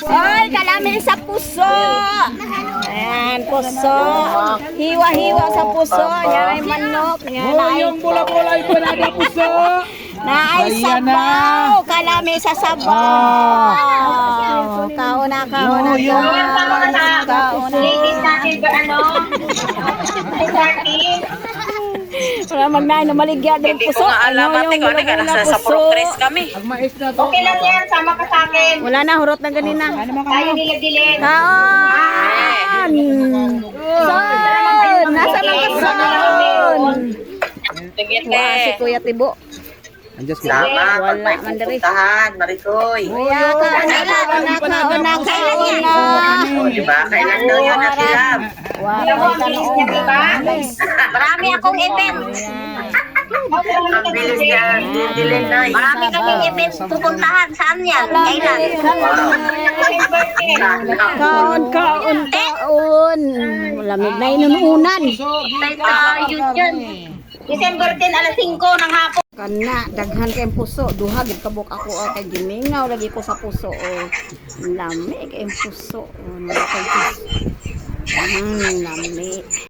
Ay, kalamin sa puso. Ayan, puso. Hiwa-hiwa sa puso. Yan ay manok. Yan ay Yung bola-bola ay panada puso. naay Ayan na. sabaw. Kalami sa sabaw. Kauna. Yung Ladies natin ba ano? Party. Wala magnain na maligya din puso. Ano yung bola-bola puso. kami. ang mais na to. Okay lang yan, sama ka sa akin. Wala na, hurot na ganina. Tayo nilad-dilid. Kaon! Son! Nasa mga son? Wala si Kuya Tibo. Andiyan si Sama, Wala pag may man diri. pupuntahan, Marikoy. Kuya, kauna. O, diba? Kailan daw yun ang silab? Marami akong event. Ang bilis niya, didilim na. Marami kaming event pupuntahan. Saan yan? Kailan? Kaon. Lamig na inununan. Yun dyan. December 10, alas 5 ng hapon. Kana, daghan kayong puso. Duha, gikabok ako kay gimingaw. Lagi ko sa puso. Lamig kayong puso. Lamig.